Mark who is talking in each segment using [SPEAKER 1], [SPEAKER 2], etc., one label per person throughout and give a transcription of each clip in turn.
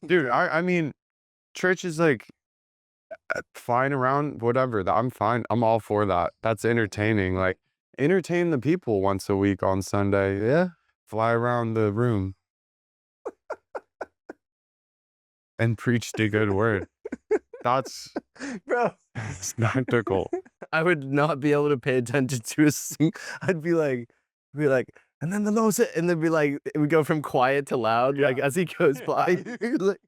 [SPEAKER 1] Dude, I mean, church is like flying around, whatever. I'm fine. I'm all for that. That's entertaining. Like, entertain the people once a week on Sunday.
[SPEAKER 2] Yeah.
[SPEAKER 1] Fly around the room and preach the good word. That's
[SPEAKER 2] Bro,
[SPEAKER 1] spectacle.
[SPEAKER 2] I would not be able to pay attention to a I'd be like, and then the Lord said, and then be like, it would go from quiet to loud, like as he goes by. Like,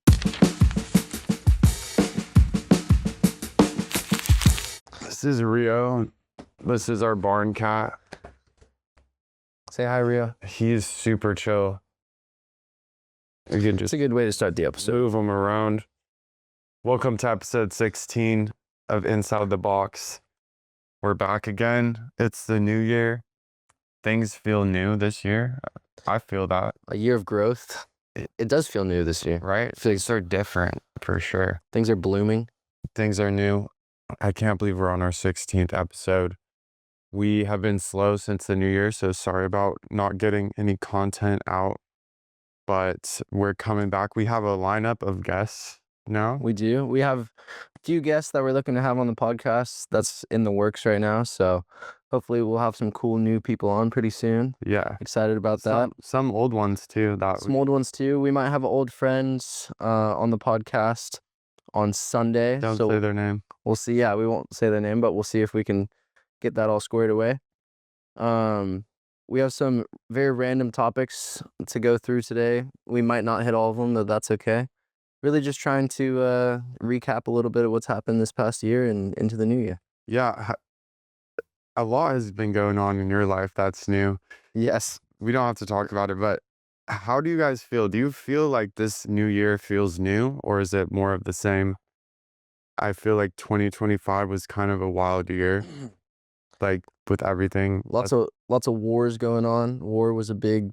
[SPEAKER 1] This is Rio. This is our barn cat.
[SPEAKER 2] say hi, Rio.
[SPEAKER 1] He's super chill. You can
[SPEAKER 2] It's
[SPEAKER 1] just
[SPEAKER 2] a good way to start the episode.
[SPEAKER 1] move him around. Welcome to episode 16 of Inside the Box. We're back again. It's the new year. Things feel new this year. I feel that,
[SPEAKER 2] A year of growth. It does feel new this year.
[SPEAKER 1] right? Things are different for sure.
[SPEAKER 2] Things are blooming.
[SPEAKER 1] Things are new. I can't believe we're on our 16th episode. We have been slow since the new year, so sorry about not getting any content out, but we're coming back. We have a lineup of guests now.
[SPEAKER 2] We do. We have a few guests that we're looking to have on the podcast. That's in the works right now. So hopefully we'll have some cool new people on pretty soon.
[SPEAKER 1] Yeah.
[SPEAKER 2] Excited about that.
[SPEAKER 1] Some old ones too.
[SPEAKER 2] Some old ones too. We might have old friends on the podcast on Sunday.
[SPEAKER 1] Don't
[SPEAKER 2] so
[SPEAKER 1] say their name.
[SPEAKER 2] we'll see. Yeah, we won't say their name, but we'll see if we can get that all squared away. We have some very random topics to go through today. We might not hit all of them, though that's okay. Really just trying to recap a little bit of what's happened this past year and into the new year.
[SPEAKER 1] Yeah, a lot has been going on in your life that's new.
[SPEAKER 2] Yes.
[SPEAKER 1] We don't have to talk about it, but how do you guys feel? Do you feel like this new year feels new, or is it more of the same? I feel like 2025 was kind of a wild year, like with everything.
[SPEAKER 2] Lots of wars going on. War was a big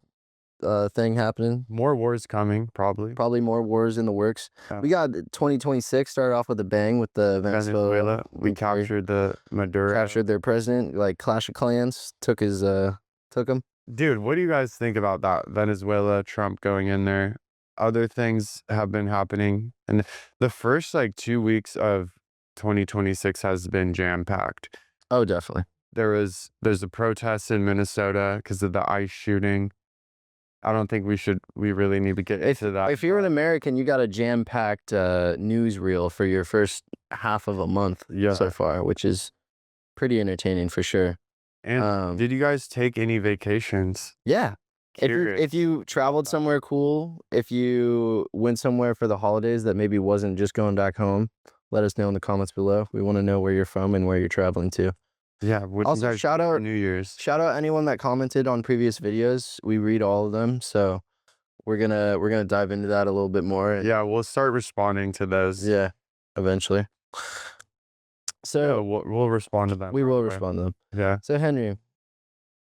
[SPEAKER 2] thing happening.
[SPEAKER 1] More wars coming, probably.
[SPEAKER 2] Probably more wars in the works.
[SPEAKER 1] Yeah.
[SPEAKER 2] We got 2026 started off with a bang with the
[SPEAKER 1] Venezuela, we captured the Maduro.
[SPEAKER 2] captured their president. Like Clash of Clans took him.
[SPEAKER 1] Dude, what do you guys think about that? Venezuela, Trump going in there. Other things have been happening. And the first like 2 weeks of 2026 has been jam-packed.
[SPEAKER 2] Oh, definitely.
[SPEAKER 1] There's a protest in Minnesota because of the ICE shooting. I don't think we really need to get into that.
[SPEAKER 2] If you're an American, you got a jam-packed newsreel for your first half of a month
[SPEAKER 1] Yeah.
[SPEAKER 2] so far, which is pretty entertaining for sure.
[SPEAKER 1] And did you guys take any vacations?
[SPEAKER 2] Yeah. If you traveled somewhere cool, if you went somewhere for the holidays that maybe wasn't just going back home, let us know in the comments below. We want to know where you're from and where you're traveling to.
[SPEAKER 1] Yeah. What
[SPEAKER 2] Also,
[SPEAKER 1] you guys
[SPEAKER 2] shout
[SPEAKER 1] do for
[SPEAKER 2] out-
[SPEAKER 1] New Year's.
[SPEAKER 2] Shout out anyone that commented on previous videos. We read all of them, so we're gonna dive into that a little bit more.
[SPEAKER 1] Yeah, we'll start responding to those.
[SPEAKER 2] Yeah, eventually. So
[SPEAKER 1] we'll respond to them.
[SPEAKER 2] we will
[SPEAKER 1] right away.
[SPEAKER 2] respond to them.
[SPEAKER 1] Yeah.
[SPEAKER 2] So Henry,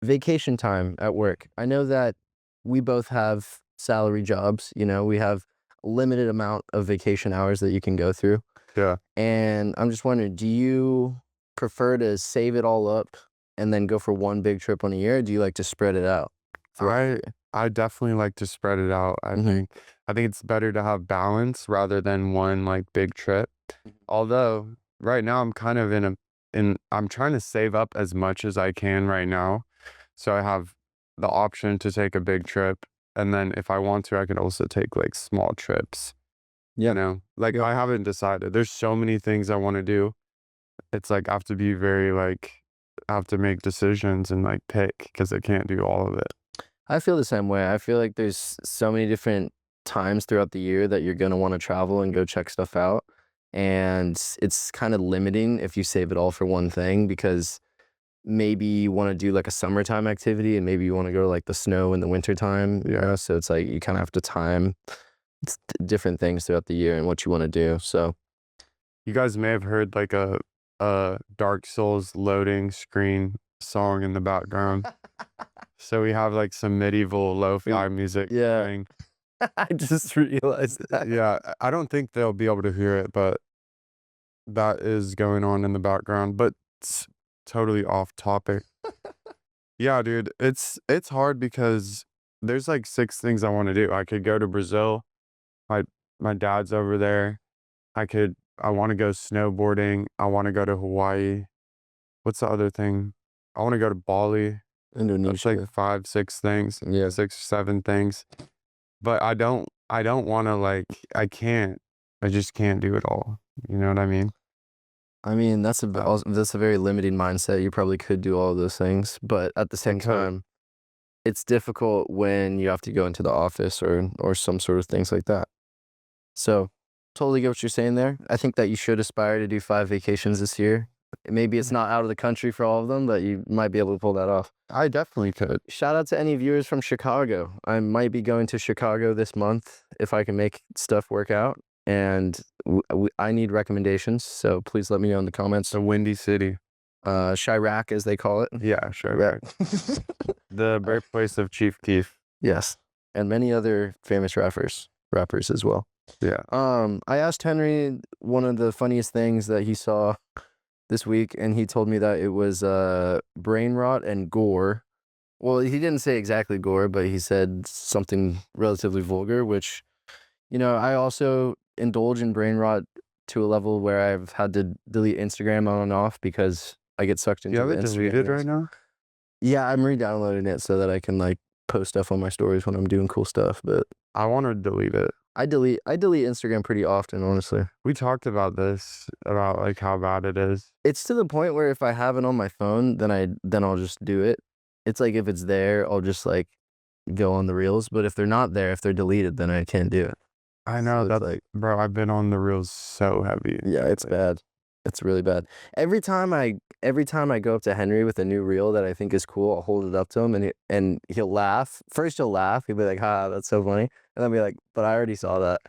[SPEAKER 2] vacation time at work. I know that we both have salary jobs. You know, we have a limited amount of vacation hours that you can go through.
[SPEAKER 1] Yeah.
[SPEAKER 2] And I'm just wondering, do you prefer to save it all up and then go for one big trip on a year? Or do you like to spread it out?
[SPEAKER 1] I definitely like to spread it out. I think it's better to have balance rather than one like big trip. Although right now I'm kind of I'm trying to save up as much as I can right now. So I have the option to take a big trip, and then if I want to, I can also take like small trips.
[SPEAKER 2] Yeah.
[SPEAKER 1] You know, like I haven't decided. There's so many things I want to do. It's like I have to be very like I have to make decisions and like pick because I can't do all of it.
[SPEAKER 2] I feel the same way. I feel like there's so many different times throughout the year that you're going to want to travel and go check stuff out. And it's kind of limiting if you save it all for one thing, because maybe you want to do like a summertime activity and maybe you want to go to like the snow in the wintertime. You know? So it's like you kind of have to time different things throughout the year and what you want to do. So
[SPEAKER 1] You guys may have heard like a Dark Souls loading screen song in the background. So we have like some medieval lo-fi music
[SPEAKER 2] Yeah.
[SPEAKER 1] playing.
[SPEAKER 2] I just realized that.
[SPEAKER 1] Yeah, I don't think they'll be able to hear it, but that is going on in the background. But it's totally off topic. Yeah, dude, it's hard because there's like 6 things I want to do. I could go to Brazil. My dad's over there. I want to go snowboarding. I want to go to Hawaii. What's the other thing? I want to go to Bali. That's like
[SPEAKER 2] Indonesia.
[SPEAKER 1] 5, 6 things,
[SPEAKER 2] Yeah.
[SPEAKER 1] 6 or 7 things. But I don't want to like, I just can't do it all. You know what I mean?
[SPEAKER 2] I mean, that's
[SPEAKER 1] So
[SPEAKER 2] that's a very limiting mindset. You probably could do all of those things, but at the
[SPEAKER 1] I
[SPEAKER 2] same
[SPEAKER 1] could.
[SPEAKER 2] time, it's difficult when you have to go into the office or some sort of things like that. So, totally get what you're saying there. I think that you should aspire to do 5 vacations this year. Maybe it's not out of the country for all of them, but you might be able to pull that off.
[SPEAKER 1] I definitely could.
[SPEAKER 2] Shout out to any viewers from Chicago. I might be going to Chicago this month if I can make stuff work out, and I need recommendations, so please let me know in the comments.
[SPEAKER 1] It's a windy city.
[SPEAKER 2] Chirac, as they call it.
[SPEAKER 1] Yeah, sure. Right. The birthplace of Chief Keef.
[SPEAKER 2] Yes, and many other famous rappers as well.
[SPEAKER 1] Yeah.
[SPEAKER 2] I asked Henry one of the funniest things that he saw this week, and he told me that it was brain rot and gore. Well, he didn't say exactly gore, but he said something relatively vulgar, which, I also indulge in brain rot to a level where I've had to delete Instagram on and off because I get sucked into
[SPEAKER 1] You have
[SPEAKER 2] the
[SPEAKER 1] it
[SPEAKER 2] Instagram
[SPEAKER 1] deleted
[SPEAKER 2] reels.
[SPEAKER 1] right now?
[SPEAKER 2] Yeah, I'm re-downloading it so that I can like post stuff on my stories when I'm doing cool stuff, but
[SPEAKER 1] I want to delete it.
[SPEAKER 2] I delete Instagram pretty often, honestly.
[SPEAKER 1] We talked about this, about like how bad it is.
[SPEAKER 2] It's to the point where if I have it on my phone, then I'll just do it. It's like if it's there, I'll just like go on the reels, but if they're not there, if they're deleted, then I can't do it.
[SPEAKER 1] I know
[SPEAKER 2] So it's
[SPEAKER 1] that,
[SPEAKER 2] like,
[SPEAKER 1] bro. I've been on the reels so heavy.
[SPEAKER 2] yeah, it's bad. It's really bad. Every time I go up to Henry with a new reel that I think is cool, I'll hold it up to him and he'll laugh. First he'll laugh. He'll be like, "Ha, that's so funny." And I'll be like, "But I already saw that."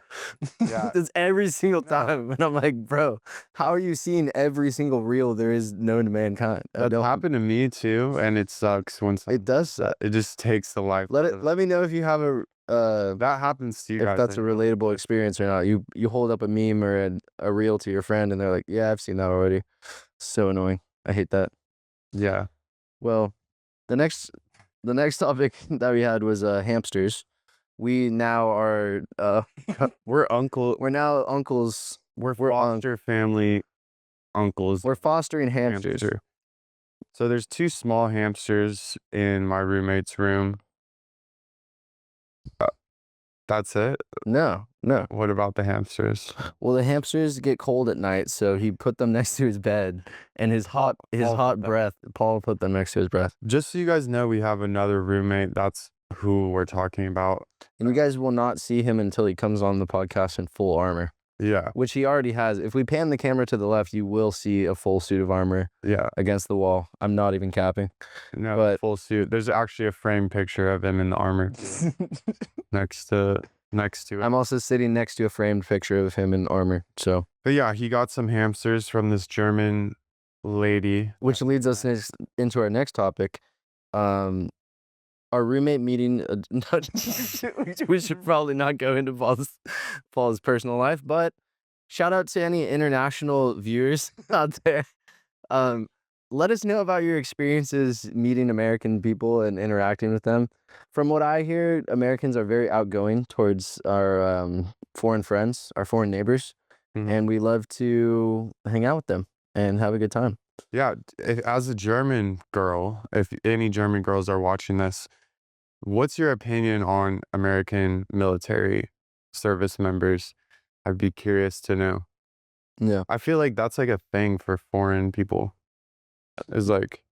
[SPEAKER 1] Yeah.
[SPEAKER 2] It's every single
[SPEAKER 1] No.
[SPEAKER 2] time. And I'm like, "Bro, how are you seeing every single reel there is known to mankind?"
[SPEAKER 1] That's happened to me too, and it sucks when
[SPEAKER 2] It does.
[SPEAKER 1] it just takes the life.
[SPEAKER 2] Let me know if you have a
[SPEAKER 1] That happens to you
[SPEAKER 2] if
[SPEAKER 1] guys.
[SPEAKER 2] that's a relatable experience or not. You hold up a meme or a reel to your friend and they're like, "Yeah, I've seen that already." So annoying. I hate that.
[SPEAKER 1] Yeah.
[SPEAKER 2] Well, the next topic that we had was hamsters. We now are
[SPEAKER 1] We're
[SPEAKER 2] now uncles.
[SPEAKER 1] we're
[SPEAKER 2] We're
[SPEAKER 1] foster family uncles.
[SPEAKER 2] We're fostering hamsters.
[SPEAKER 1] Hamster. So there's 2 small hamsters in my roommate's room. That's it?
[SPEAKER 2] No.
[SPEAKER 1] What about the hamsters?
[SPEAKER 2] Well, the hamsters get cold at night, so he put them next to his bed, and his hot breath. Paul put them next to his breath.
[SPEAKER 1] Just so you guys know, we have another roommate. That's who we're talking about.
[SPEAKER 2] And you guys will not see him until he comes on the podcast in full armor,
[SPEAKER 1] Yeah.
[SPEAKER 2] which he already has. If we pan the camera to the left, you will see a full suit of armor
[SPEAKER 1] Yeah.
[SPEAKER 2] against the wall. I'm not even capping.
[SPEAKER 1] No,
[SPEAKER 2] But-
[SPEAKER 1] full suit. There's actually a framed picture of him in the armor next to it.
[SPEAKER 2] I'm also sitting next to a framed picture of him in armor. So,
[SPEAKER 1] But yeah, he got some hamsters from this German lady.
[SPEAKER 2] which leads us into our next topic. Our roommate meeting. We should probably not go into Paul's personal life, but shout out to any international viewers out there. Let us know about your experiences meeting American people and interacting with them. From what I hear, Americans are very outgoing towards our foreign friends, our foreign neighbors,
[SPEAKER 1] Mhm.
[SPEAKER 2] and we love to hang out with them and have a good time.
[SPEAKER 1] Yeah, as a German girl, if any German girls are watching this, what's your opinion on American military service members? I'd be curious to know.
[SPEAKER 2] Yeah.
[SPEAKER 1] I feel like that's like a thing for foreign people. Is like,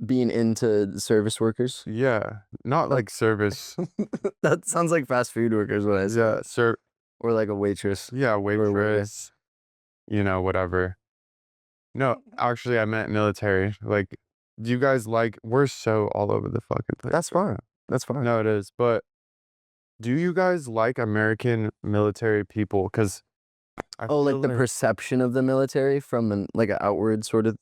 [SPEAKER 2] Being into service workers.
[SPEAKER 1] yeah, not like service.
[SPEAKER 2] That sounds like fast food workers when I say
[SPEAKER 1] Yeah,
[SPEAKER 2] that. Or like a waitress.
[SPEAKER 1] yeah,
[SPEAKER 2] a waiter.
[SPEAKER 1] waitress, whatever. No, actually, I meant military. Like, do you guys we're so all over the fucking place.
[SPEAKER 2] That's fine. That's fine.
[SPEAKER 1] No, it is. But do you guys like American military people? Because
[SPEAKER 2] Oh, like the perception of the military from an outward sort of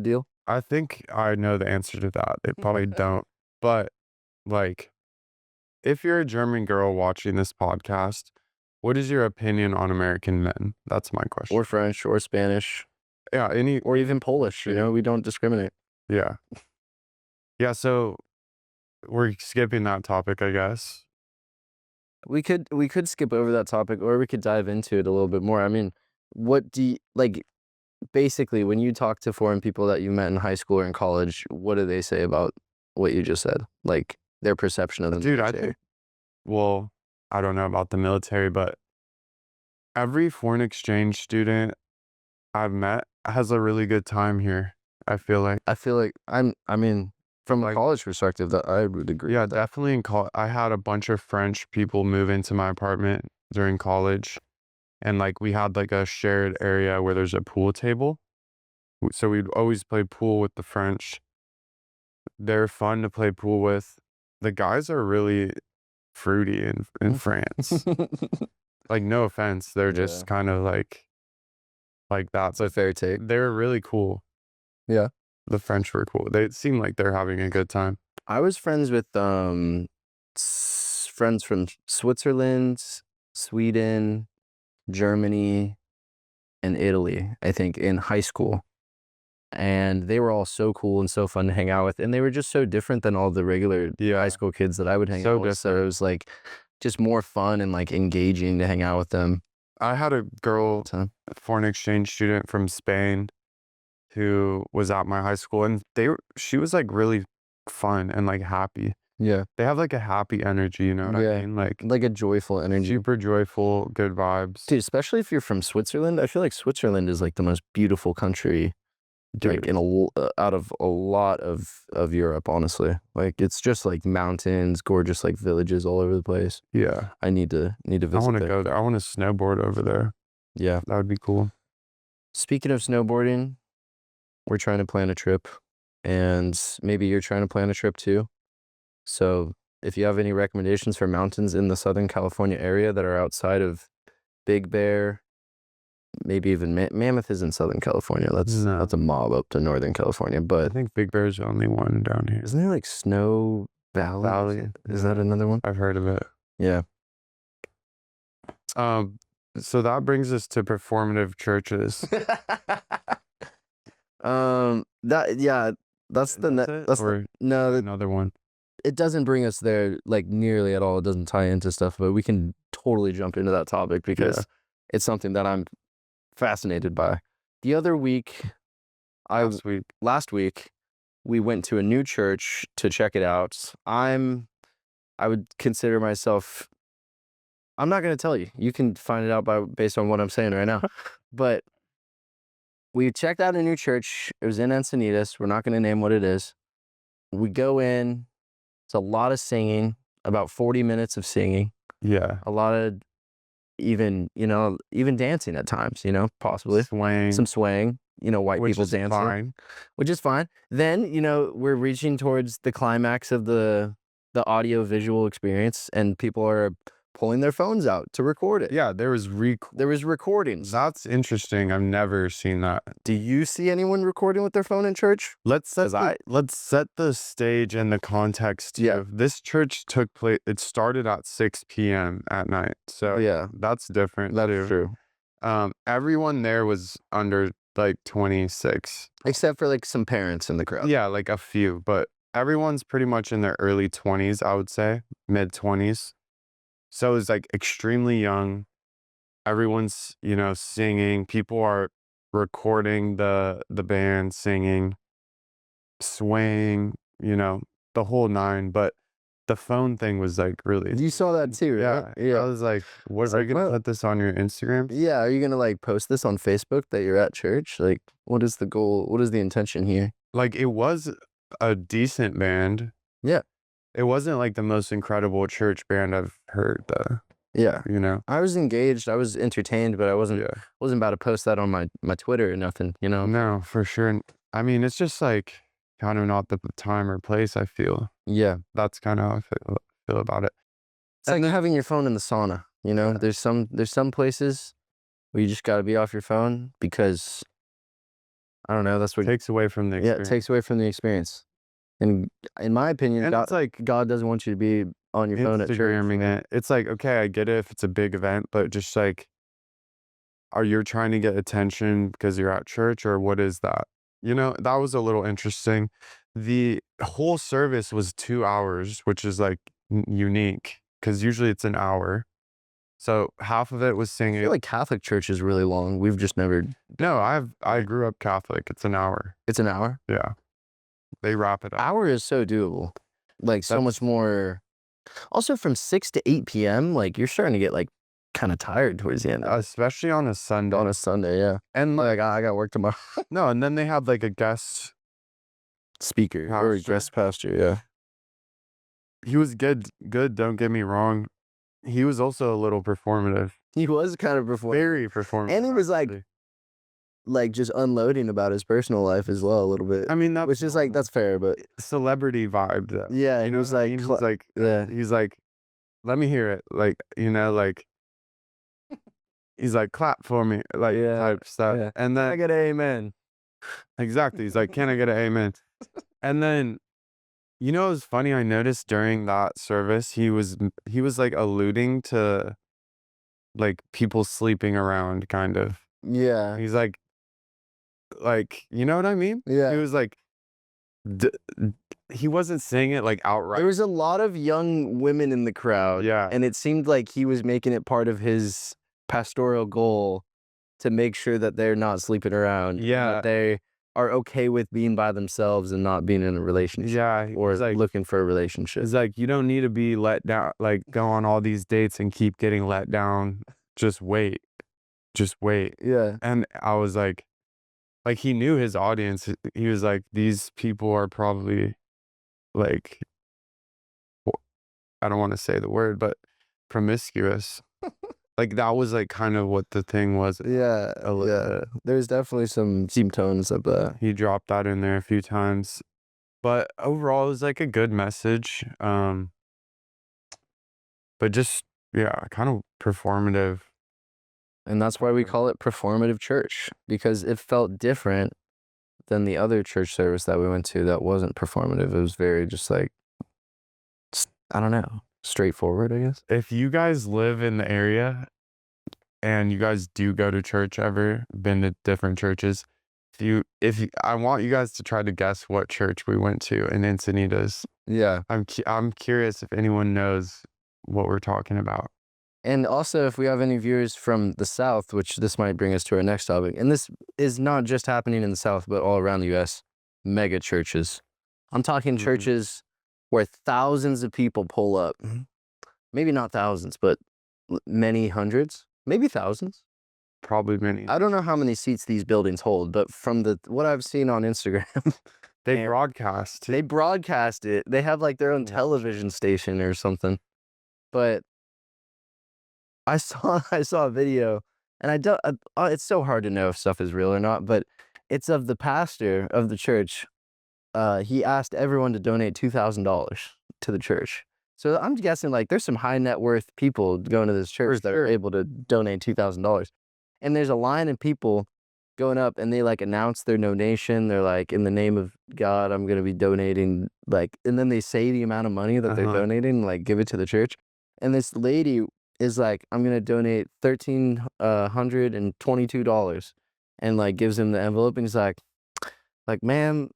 [SPEAKER 2] deal.
[SPEAKER 1] I think I know the answer to that. They probably don't. But like, if you're a German girl watching this podcast, what is your opinion on American men? That's my question.
[SPEAKER 2] Or French or Spanish
[SPEAKER 1] Yeah,
[SPEAKER 2] or even Polish. We don't discriminate.
[SPEAKER 1] yeah. Yeah, so we're skipping that topic, I guess.
[SPEAKER 2] we could skip over that topic, or we could dive into it a little bit more. I mean, what do you like? Basically, when you talk to foreign people that you met in high school or in college, what do they say about what you just said? Like their perception of the
[SPEAKER 1] Dude, I
[SPEAKER 2] military.
[SPEAKER 1] think, well, I don't know about the military, but every foreign exchange student I've met has a really good time here. I feel like.
[SPEAKER 2] I feel like I mean, from a
[SPEAKER 1] Like,
[SPEAKER 2] college perspective, that I would agree
[SPEAKER 1] yeah,
[SPEAKER 2] with that.
[SPEAKER 1] definitely in I had a bunch of French people move into my apartment during college, and like we had like a shared area where there's a pool table. So we'd always play pool with the French. They're fun to play pool with. The guys are really fruity in France. Like, no offense, they're
[SPEAKER 2] Yeah.
[SPEAKER 1] just kind of like that.
[SPEAKER 2] It's a fair take.
[SPEAKER 1] They're really cool.
[SPEAKER 2] Yeah.
[SPEAKER 1] The French were cool. They seem like they're having a good time.
[SPEAKER 2] I was friends with friends from Switzerland, Sweden, Germany, and Italy, I think, in high school. And they were all so cool and so fun to hang out with. And they were just so different than all the regular
[SPEAKER 1] Yeah.
[SPEAKER 2] high school kids that I would hang
[SPEAKER 1] So
[SPEAKER 2] out with. So
[SPEAKER 1] different.
[SPEAKER 2] it was like just more fun and like engaging to hang out with them.
[SPEAKER 1] I had a girl,
[SPEAKER 2] So,
[SPEAKER 1] a foreign exchange student from Spain, who was at my high school, and she was like really fun and like happy.
[SPEAKER 2] yeah.
[SPEAKER 1] They have like a happy energy, you know what
[SPEAKER 2] Yeah.
[SPEAKER 1] I mean? Like
[SPEAKER 2] Like a joyful energy.
[SPEAKER 1] super joyful, good vibes.
[SPEAKER 2] Dude, especially if you're from Switzerland, I feel like Switzerland is like the most beautiful country, like
[SPEAKER 1] Dude.
[SPEAKER 2] in out of a lot of Europe, honestly. Like it's just like mountains, gorgeous like villages all over the place.
[SPEAKER 1] Yeah.
[SPEAKER 2] I need to
[SPEAKER 1] I
[SPEAKER 2] visit
[SPEAKER 1] want to
[SPEAKER 2] there.
[SPEAKER 1] go there. I want to snowboard over there.
[SPEAKER 2] Yeah.
[SPEAKER 1] That would be cool.
[SPEAKER 2] Speaking of snowboarding, we're trying to plan a trip, and maybe you're trying to plan a trip too. So if you have any recommendations for mountains in the Southern California area that are outside of Big Bear, maybe even Mammoth is in Southern California.
[SPEAKER 1] No.
[SPEAKER 2] That's a mob up to Northern California.
[SPEAKER 1] I
[SPEAKER 2] But
[SPEAKER 1] think Big Bear's the only one down here.
[SPEAKER 2] isn't there like Snow Valley?
[SPEAKER 1] Valley.
[SPEAKER 2] Is that another one?
[SPEAKER 1] I've heard of it.
[SPEAKER 2] Yeah.
[SPEAKER 1] So that brings us to performative churches.
[SPEAKER 2] That's the
[SPEAKER 1] That's it?
[SPEAKER 2] that's
[SPEAKER 1] Or
[SPEAKER 2] no,
[SPEAKER 1] another one.
[SPEAKER 2] it doesn't bring us there like nearly at all. It doesn't tie into stuff, but we can totally jump into that topic because
[SPEAKER 1] Yeah.
[SPEAKER 2] it's something that I'm fascinated by. The other week, last week, we went to a new church to check it out. I would consider myself. I'm not going to tell you. You can find it out based on what I'm saying right now. But we checked out a new church. It was in Encinitas. We're not going to name what it is. We go in. It's a lot of singing, about 40 minutes of singing.
[SPEAKER 1] Yeah.
[SPEAKER 2] A lot of even dancing at times, possibly.
[SPEAKER 1] Swaying.
[SPEAKER 2] Some swaying, white
[SPEAKER 1] Which
[SPEAKER 2] people
[SPEAKER 1] is
[SPEAKER 2] dancing.
[SPEAKER 1] fine.
[SPEAKER 2] Which is fine. Then, we're reaching towards the climax of the audio visual experience, and people are pulling their phones out to record it.
[SPEAKER 1] Yeah, there was
[SPEAKER 2] recordings.
[SPEAKER 1] That's interesting. I've never seen that.
[SPEAKER 2] Do you see anyone recording with their phone in church?
[SPEAKER 1] Let's set the stage and the context.
[SPEAKER 2] Yeah.
[SPEAKER 1] This church took place. It started at 6 p.m. at night. So
[SPEAKER 2] Yeah,
[SPEAKER 1] that's different.
[SPEAKER 2] that's
[SPEAKER 1] too.
[SPEAKER 2] true.
[SPEAKER 1] Everyone there was under like 26.
[SPEAKER 2] Except for like some parents in the crowd.
[SPEAKER 1] Yeah, like a few, but everyone's pretty much in their early 20s, I would say, mid 20s. So it's like extremely young. Everyone's, singing. People are recording the band singing, swaying, the whole nine. But the phone thing was like really.
[SPEAKER 2] You saw that too, right?
[SPEAKER 1] Yeah. I was like, what, are you gonna put this on your Instagram?
[SPEAKER 2] Yeah, are you gonna like post this on Facebook that you're at church? Like, what is the goal? What is the intention here?
[SPEAKER 1] Like, it was a decent band.
[SPEAKER 2] Yeah.
[SPEAKER 1] It wasn't like the most incredible church band I've heard, though.
[SPEAKER 2] Yeah.
[SPEAKER 1] I
[SPEAKER 2] was engaged. I was entertained, but I wasn't about to post that on my Twitter or nothing,
[SPEAKER 1] No, for sure. I mean, it's just like kind of not the time or place, I feel.
[SPEAKER 2] Yeah.
[SPEAKER 1] That's kind of how I feel about it.
[SPEAKER 2] It's like having your phone in the sauna, There's some places where you just got to be off your phone because I don't know, that's what
[SPEAKER 1] Takes away from the experience.
[SPEAKER 2] it takes away from the experience. And in my opinion,
[SPEAKER 1] And it's like
[SPEAKER 2] God doesn't want you to be on your phone at church.
[SPEAKER 1] Instagramming it. It's like, okay, I get it if it's a big event, but just like, are you trying to get attention because you're at church, or what is that? That was a little interesting. The whole service was 2 hours, which is like unique because usually it's an hour. So half of it was
[SPEAKER 2] I
[SPEAKER 1] singing.
[SPEAKER 2] feel like Catholic church is really long. We've just never.
[SPEAKER 1] No, I grew up Catholic. It's an hour.
[SPEAKER 2] It's an hour.
[SPEAKER 1] Yeah, they wrap it up.
[SPEAKER 2] Hour is so doable. Like so much more. Also, from 6 to 8 p.m., like you're starting to get like kind of tired towards the end.
[SPEAKER 1] Especially on a Sunday.
[SPEAKER 2] On a Sunday, yeah.
[SPEAKER 1] And
[SPEAKER 2] Like I got work tomorrow.
[SPEAKER 1] no, and then they have like a guest
[SPEAKER 2] Speaker or
[SPEAKER 1] pastor.
[SPEAKER 2] guest pastor, yeah.
[SPEAKER 1] He was good, don't get me wrong. He was also a little performative.
[SPEAKER 2] He was kind of performing.
[SPEAKER 1] Very performative.
[SPEAKER 2] And he was like just unloading about his personal life as well a little bit.
[SPEAKER 1] I mean, that's
[SPEAKER 2] which is like that's fair, but
[SPEAKER 1] celebrity vibe though.
[SPEAKER 2] yeah,
[SPEAKER 1] You
[SPEAKER 2] he
[SPEAKER 1] know
[SPEAKER 2] was
[SPEAKER 1] what I
[SPEAKER 2] like
[SPEAKER 1] mean? He's like, let me hear it. Like, like he's like, clap for me, like type stuff.
[SPEAKER 2] yeah.
[SPEAKER 1] And
[SPEAKER 2] I
[SPEAKER 1] then
[SPEAKER 2] get amen.
[SPEAKER 1] exactly, he's like, can I get an amen? And then it was funny, I noticed during that service he was like alluding to like people sleeping around kind of.
[SPEAKER 2] Yeah.
[SPEAKER 1] He's like, you know what I mean?
[SPEAKER 2] Yeah.
[SPEAKER 1] He was like, he wasn't saying it like outright.
[SPEAKER 2] There was a lot of young women in the crowd.
[SPEAKER 1] Yeah.
[SPEAKER 2] And it seemed like he was making it part of his pastoral goal to make sure that they're not sleeping around.
[SPEAKER 1] Yeah.
[SPEAKER 2] That they are okay with being by themselves and not being in a relationship.
[SPEAKER 1] Yeah.
[SPEAKER 2] Or
[SPEAKER 1] like,
[SPEAKER 2] looking for a relationship.
[SPEAKER 1] It's like, you don't need to be let down, like go on all these dates and keep getting let down. Just wait. Just wait.
[SPEAKER 2] Yeah.
[SPEAKER 1] And I was like he knew his audience. He was like, these people are probably like, I don't want to say the word, but promiscuous. Like that was like kind of what the thing was.
[SPEAKER 2] Yeah. Yeah. There's definitely some tones of that.
[SPEAKER 1] He dropped that in there a few times. But overall, it was like a good message. But just, yeah, kind of performative.
[SPEAKER 2] And that's why we call it performative church, because it felt different than the other church service that we went to that wasn't performative. It was very just like, I don't know, straightforward, I guess.
[SPEAKER 1] If you guys live in the area and you guys do go to church ever, been to different churches, I want you guys to try to guess what church we went to in Encinitas.
[SPEAKER 2] Yeah.
[SPEAKER 1] I'm curious if anyone knows what we're talking about.
[SPEAKER 2] And also, if we have any viewers from the South, which this might bring us to our next topic, and this is not just happening in the South, but all around the U.S., mega churches. I'm talking churches where thousands of people pull up. Maybe not thousands, but many hundreds, maybe thousands.
[SPEAKER 1] Probably many.
[SPEAKER 2] I don't know how many seats these buildings hold, but from what I've seen on Instagram,
[SPEAKER 1] they broadcast.
[SPEAKER 2] They broadcast it. They have like their own television station or something. But I saw a video, and I don't. It's so hard to know if stuff is real or not. But it's of the pastor of the church. He asked everyone to donate $2,000 to the church. So I'm guessing like there's some high net worth people going to this church that are able to donate $2,000. And there's a line of people going up, and they like announce their donation. They're like, in the name of God, I'm going to be donating, like, and then they say the amount of money that they're donating, like give it to the church. And this lady is like, I'm going to donate $1,322, and like gives him the envelope, and he's like, ma'am,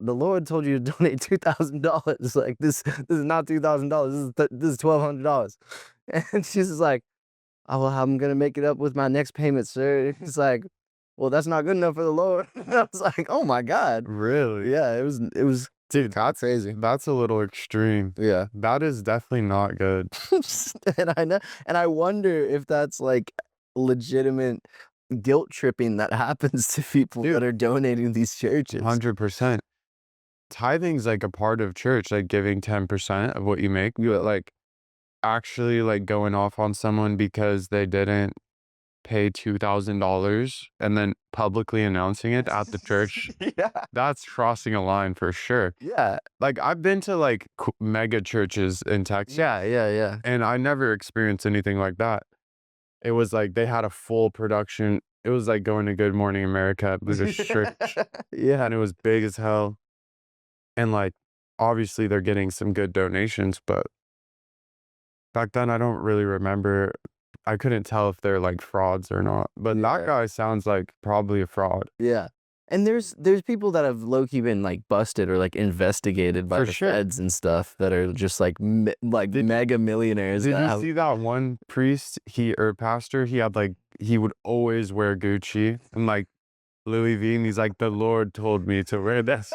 [SPEAKER 2] the Lord told you to donate $2,000. Like this is not $2,000. This is $1,200. And she's just like, oh, well, I'm going to make it up with my next payment, sir. He's like, well, that's not good enough for the Lord. I was like, oh my God.
[SPEAKER 1] Really?
[SPEAKER 2] Yeah, it was,
[SPEAKER 1] dude,
[SPEAKER 2] that's crazy.
[SPEAKER 1] That's a little extreme.
[SPEAKER 2] Yeah.
[SPEAKER 1] That is definitely not good.
[SPEAKER 2] And I know, and I wonder if that's like legitimate guilt tripping that happens to people that are donating these churches.
[SPEAKER 1] 100%. Tithing's like a part of church, like giving 10% of what you make. You like actually like going off on someone because they didn't pay $2,000 and then publicly announcing it at the church.
[SPEAKER 2] Yeah.
[SPEAKER 1] That's crossing a line for sure.
[SPEAKER 2] Yeah.
[SPEAKER 1] Like I've been to like mega churches in Texas.
[SPEAKER 2] Yeah.
[SPEAKER 1] And I never experienced anything like that. It was like they had a full production. It was like going to Good Morning America at Buddhist church.
[SPEAKER 2] Yeah.
[SPEAKER 1] And it was big as hell. And like, obviously they're getting some good donations, but back then I don't really remember. I couldn't tell if they're like frauds or not, but that guy sounds like probably a fraud.
[SPEAKER 2] Yeah. And there's people that have low-key been, like, busted or, like, investigated by
[SPEAKER 1] For
[SPEAKER 2] the
[SPEAKER 1] sure.
[SPEAKER 2] feds and stuff that are just, like, mega millionaires
[SPEAKER 1] Did
[SPEAKER 2] that
[SPEAKER 1] you
[SPEAKER 2] have
[SPEAKER 1] see that one priest, or pastor, he had, like, he would always wear Gucci and, like, Louis V, and he's like, "The Lord told me to wear this,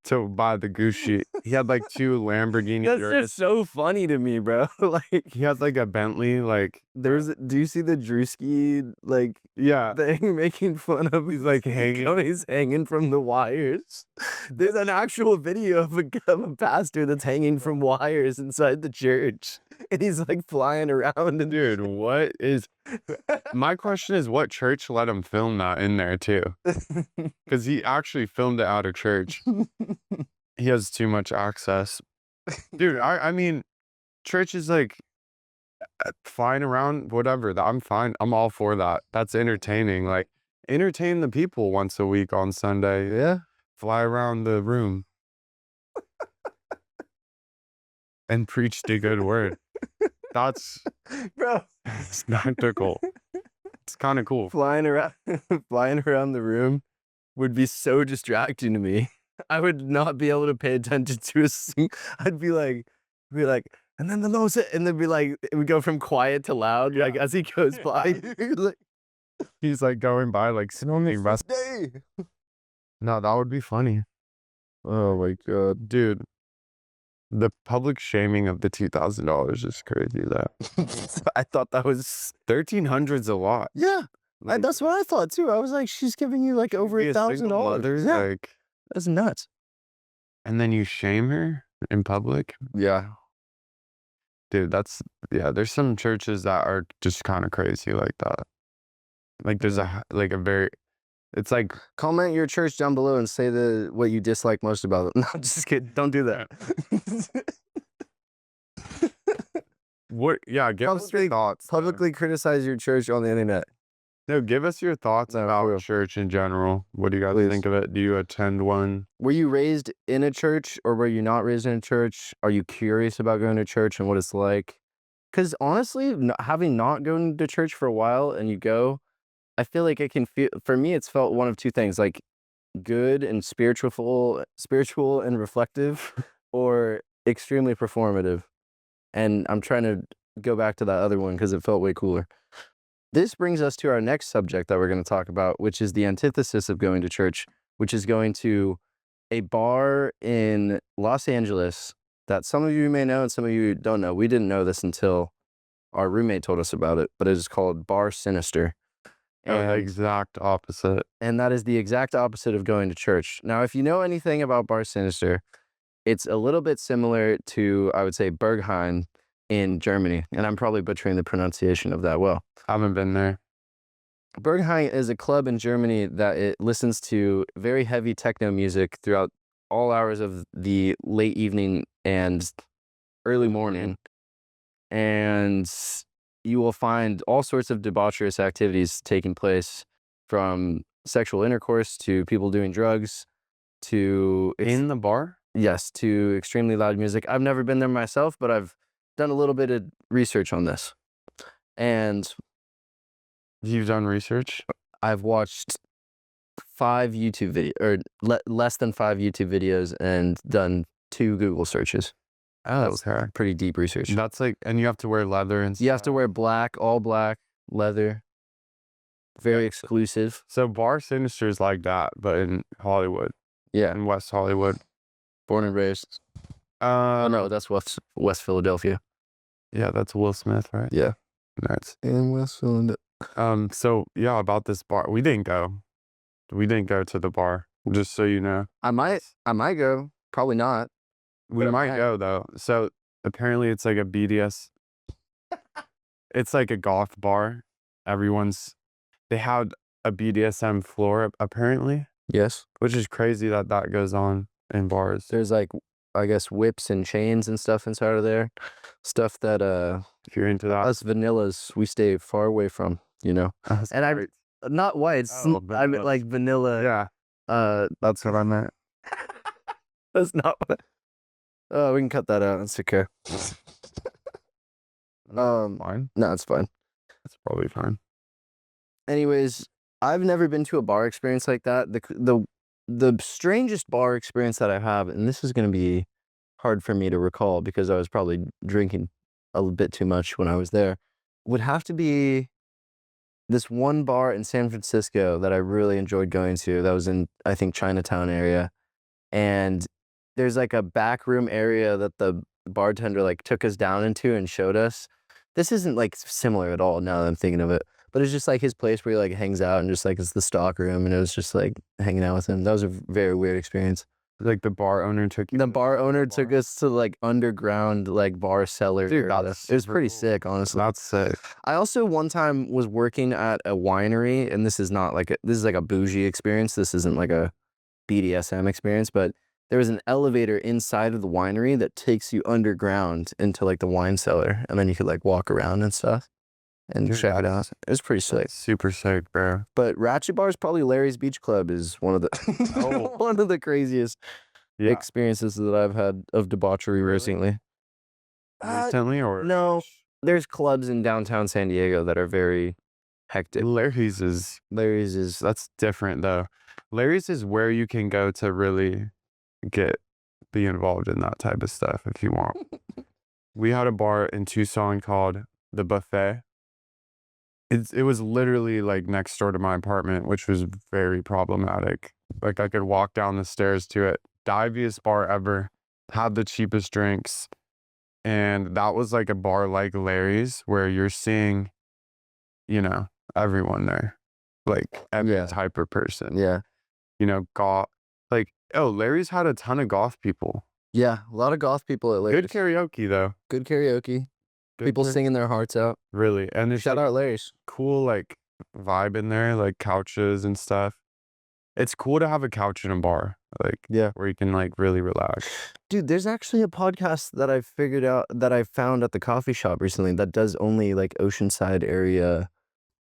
[SPEAKER 1] to buy the Gucci." He had, like, 2 Lamborghini
[SPEAKER 2] That's
[SPEAKER 1] Urus.
[SPEAKER 2] just so funny to me, bro. Like,
[SPEAKER 1] He had, like, a Bentley, like
[SPEAKER 2] do you see the Drewski, like,
[SPEAKER 1] yeah.
[SPEAKER 2] thing making fun of
[SPEAKER 1] He's, like, hanging.
[SPEAKER 2] he's hanging from the wires? There's an actual video of a pastor that's hanging from wires inside the church, and he's, like, flying around and
[SPEAKER 1] Dude, what is my question is what church let him film that in there too? Because he actually filmed it out of church. He has too much access. Dude, I mean, church is like flying around, whatever. I'm fine. I'm all for that. That's entertaining. Like, entertain the people once a week on Sunday.
[SPEAKER 2] Yeah.
[SPEAKER 1] Fly around the room and preach the good word. That's
[SPEAKER 2] Bro,
[SPEAKER 1] spectacle. It's kind of cool.
[SPEAKER 2] flying around flying around the room would be so distracting to me. I would not be able to pay attention to I'd be like, and then the Lord said, and then be like, it would go from quiet to loud, like as he goes by. Like,
[SPEAKER 1] He's like going by, like, sit on the rest.
[SPEAKER 2] "Day."
[SPEAKER 1] No, that would be funny. Oh my God, dude. The public shaming of the $2,000 is crazy. That
[SPEAKER 2] I thought that was
[SPEAKER 1] 1,300's a lot.
[SPEAKER 2] yeah.
[SPEAKER 1] Like,
[SPEAKER 2] That's what I thought too. I was like, she's giving you like over
[SPEAKER 1] be a single
[SPEAKER 2] $1,000.
[SPEAKER 1] mother,
[SPEAKER 2] Yeah,
[SPEAKER 1] like,
[SPEAKER 2] that's nuts.
[SPEAKER 1] and then you shame her in public,
[SPEAKER 2] Yeah.
[SPEAKER 1] dude. Yeah. There's some churches that are just kind of crazy like that. Like, there's like a very. It's like
[SPEAKER 2] Comment your church down below and say what you dislike most about it. No, just kidding. Don't do that.
[SPEAKER 1] what? Yeah, give us your thoughts.
[SPEAKER 2] Publicly criticize your church on the internet.
[SPEAKER 1] No, give us your thoughts about church in general. What do you guys
[SPEAKER 2] Please.
[SPEAKER 1] think of it? Do you attend one?
[SPEAKER 2] Were you raised in a church or were you not raised in a church? Are you curious about going to church and what it's like? Because honestly, having not gone to church for a while and you go, I feel like it can feel, for me, it's felt one of two things, like good and spiritual and reflective, or extremely performative. And I'm trying to go back to that other one because it felt way cooler. This brings us to our next subject that we're going to talk about, which is the antithesis of going to church, which is going to a bar in Los Angeles that some of you may know and some of you don't know. We didn't know this until our roommate told us about it, but it is called Bar Sinister.
[SPEAKER 1] The exact opposite.
[SPEAKER 2] And that is the exact opposite of going to church. Now, if you know anything about Bar Sinister, it's a little bit similar to, I would say, Berghain in Germany. And I'm probably butchering the pronunciation of that well.
[SPEAKER 1] Haven't been there.
[SPEAKER 2] Berghain is a club in Germany that it listens to very heavy techno music throughout all hours of the late evening and early morning. And you will find all sorts of debaucherous activities taking place, from sexual intercourse to people doing drugs to
[SPEAKER 1] In the bar?
[SPEAKER 2] yes, to extremely loud music. I've never been there myself, but I've done a little bit of research on this. And
[SPEAKER 1] You've done research?
[SPEAKER 2] I've watched 5 YouTube videos, or less than 5 YouTube videos, and done 2 Google searches. That was
[SPEAKER 1] Okay.
[SPEAKER 2] pretty deep research.
[SPEAKER 1] That's like, and you have to wear leather and stuff.
[SPEAKER 2] You have to wear black, all black, leather. Very exclusive.
[SPEAKER 1] So Bar Sinister is like that, but in Hollywood,
[SPEAKER 2] Yeah,
[SPEAKER 1] in West Hollywood.
[SPEAKER 2] born and raised. Oh no, that's West Philadelphia.
[SPEAKER 1] Yeah, that's Will Smith, right?
[SPEAKER 2] Yeah.
[SPEAKER 1] Nice.
[SPEAKER 2] In West Philadelphia.
[SPEAKER 1] So yeah, about this bar, we didn't go. We didn't go to the bar, just so you know.
[SPEAKER 2] I might go. Probably not.
[SPEAKER 1] We
[SPEAKER 2] But I
[SPEAKER 1] might
[SPEAKER 2] might.
[SPEAKER 1] go though. So apparently it's like a BDS. It's like a goth bar. They had a BDSM floor apparently,
[SPEAKER 2] Yes.
[SPEAKER 1] which is crazy that goes on in bars.
[SPEAKER 2] There's like, I guess, whips and chains and stuff inside of there. Stuff that
[SPEAKER 1] If you're into that,
[SPEAKER 2] us vanillas we stay far away from, you know.
[SPEAKER 1] That's
[SPEAKER 2] And
[SPEAKER 1] great.
[SPEAKER 2] not whites.
[SPEAKER 1] Oh,
[SPEAKER 2] I mean
[SPEAKER 1] vanillas.
[SPEAKER 2] like vanilla.
[SPEAKER 1] Yeah, that's what I meant.
[SPEAKER 2] That's not what. Oh, we can cut that out. It's okay.
[SPEAKER 1] Fine.
[SPEAKER 2] No, it's fine.
[SPEAKER 1] That's probably fine.
[SPEAKER 2] Anyways, I've never been to a bar experience like that. The strangest bar experience that I have, and this is gonna be hard for me to recall because I was probably drinking a little bit too much when I was there, would have to be this one bar in San Francisco that I really enjoyed going to that was in, I think, Chinatown area, and there's, like, a back room area that the bartender, like, took us down into and showed us. This isn't, like, similar at all now that I'm thinking of it, but it's just, like, his place where he, like, hangs out and just, like, it's the stock room, and it was just, like, hanging out with him. That was a very weird experience.
[SPEAKER 1] Like the bar owner took you
[SPEAKER 2] The
[SPEAKER 1] to
[SPEAKER 2] bar owner
[SPEAKER 1] the
[SPEAKER 2] took
[SPEAKER 1] bar?
[SPEAKER 2] us to, like, underground, like, bar cellar
[SPEAKER 1] Dude,
[SPEAKER 2] area.
[SPEAKER 1] that's
[SPEAKER 2] It was
[SPEAKER 1] super
[SPEAKER 2] pretty
[SPEAKER 1] cool.
[SPEAKER 2] sick, honestly.
[SPEAKER 1] That's sick.
[SPEAKER 2] I also one time was working at a winery, and this is not like this is like a bougie experience. This isn't like a BDSM experience, but there was an elevator inside of the winery that takes you underground into like the wine cellar, and then you could like walk around and stuff and
[SPEAKER 1] Dude,
[SPEAKER 2] check it out.
[SPEAKER 1] that's
[SPEAKER 2] It was pretty sick.
[SPEAKER 1] that's super sick, bro.
[SPEAKER 2] But Ratchet Bar is probably Larry's Beach Club is one of the
[SPEAKER 1] Oh.
[SPEAKER 2] one of the craziest
[SPEAKER 1] Yeah.
[SPEAKER 2] experiences that I've had of debauchery
[SPEAKER 1] Really?
[SPEAKER 2] recently.
[SPEAKER 1] Recently or
[SPEAKER 2] No, there's clubs in downtown San Diego that are very hectic.
[SPEAKER 1] Larry's is
[SPEAKER 2] Larry's is
[SPEAKER 1] that's different though. Larry's is where you can go to really be involved in that type of stuff if you want. We had a bar in Tucson called The Buffet. It was literally like next door to my apartment, which was very problematic. Like I could walk down the stairs to it. Diviest bar ever. Had the cheapest drinks. And that was like a bar like Larry's where you're seeing, everyone there. Like every
[SPEAKER 2] Yeah.
[SPEAKER 1] type of person.
[SPEAKER 2] Yeah.
[SPEAKER 1] Golf. Like, oh, Larry's had a ton of golf people.
[SPEAKER 2] Yeah, a lot of goth people at Larry's.
[SPEAKER 1] Good karaoke though.
[SPEAKER 2] Good karaoke.
[SPEAKER 1] Good
[SPEAKER 2] People
[SPEAKER 1] kara-
[SPEAKER 2] singing their hearts out.
[SPEAKER 1] Really. And there's
[SPEAKER 2] Shout
[SPEAKER 1] like
[SPEAKER 2] out Larry's.
[SPEAKER 1] cool like vibe in there, like couches and stuff. It's cool to have a couch in a bar, like
[SPEAKER 2] Yeah.
[SPEAKER 1] where you can like really relax.
[SPEAKER 2] Dude, there's actually a podcast that I figured out that I found at the coffee shop recently that does only like Oceanside area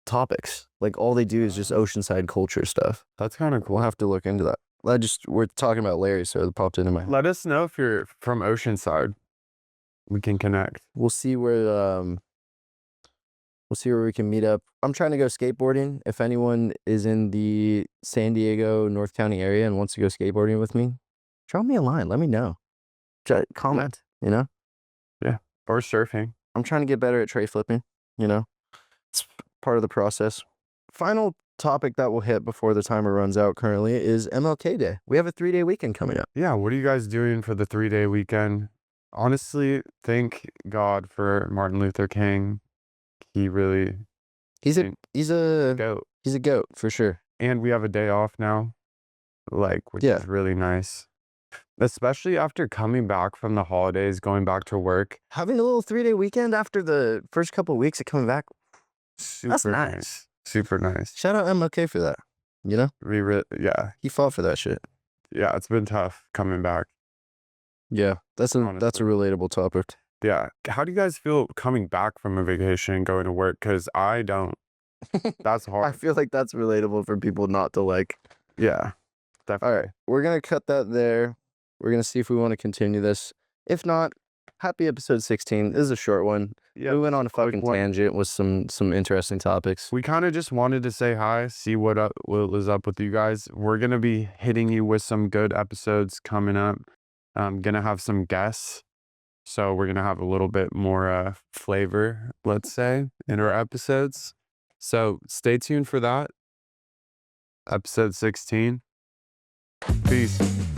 [SPEAKER 2] topics. Like all they do is just Oceanside culture stuff.
[SPEAKER 1] That's kind of cool.
[SPEAKER 2] We'll have to look into that. We're talking about Larry, so it popped into my head.
[SPEAKER 1] Let us know if you're from Oceanside. We can connect.
[SPEAKER 2] We'll see where we can meet up. I'm trying to go skateboarding. If anyone is in the San Diego, North County area and wants to go skateboarding with me, drop me a line. Let me know. Comment,
[SPEAKER 1] Or surfing.
[SPEAKER 2] I'm trying to get better at tray flipping, It's part of the process. Final topic that we'll hit before the timer runs out currently is MLK Day. We have a 3-day weekend coming up.
[SPEAKER 1] Yeah, what are you guys doing for the 3-day weekend? Honestly, thank God for Martin Luther King. He really
[SPEAKER 2] He's a
[SPEAKER 1] goat.
[SPEAKER 2] he's a goat for sure.
[SPEAKER 1] And we have a day off now, which
[SPEAKER 2] Yeah.
[SPEAKER 1] is really nice. Especially after coming back from the holidays, going back to work.
[SPEAKER 2] Having a little 3-day weekend after the first couple of weeks of coming back.
[SPEAKER 1] Super
[SPEAKER 2] nice.
[SPEAKER 1] Super nice.
[SPEAKER 2] Shout out MLK for that.
[SPEAKER 1] Yeah.
[SPEAKER 2] He fought for that shit.
[SPEAKER 1] Yeah, it's been tough coming back.
[SPEAKER 2] Yeah, that's a
[SPEAKER 1] Honestly.
[SPEAKER 2] relatable topic.
[SPEAKER 1] Yeah. How do you guys feel coming back from a vacation and going to work? Because I don't. That's
[SPEAKER 2] I
[SPEAKER 1] hard.
[SPEAKER 2] feel like that's relatable for people not to like.
[SPEAKER 1] Yeah.
[SPEAKER 2] All right, we're gonna cut that there. We're gonna see if we want to continue this. If not, happy episode 16. This is a short one.
[SPEAKER 1] Yeah.
[SPEAKER 2] We went on a
[SPEAKER 1] quick
[SPEAKER 2] fucking
[SPEAKER 1] one.
[SPEAKER 2] tangent with some interesting topics.
[SPEAKER 1] We kind of just wanted to say hi, see what was up with you guys. We're going to be hitting you with some good episodes coming up. I'm going to have some guests. So we're going to have a little bit more flavor, let's say, in our episodes. So stay tuned for that. Episode 16. Peace.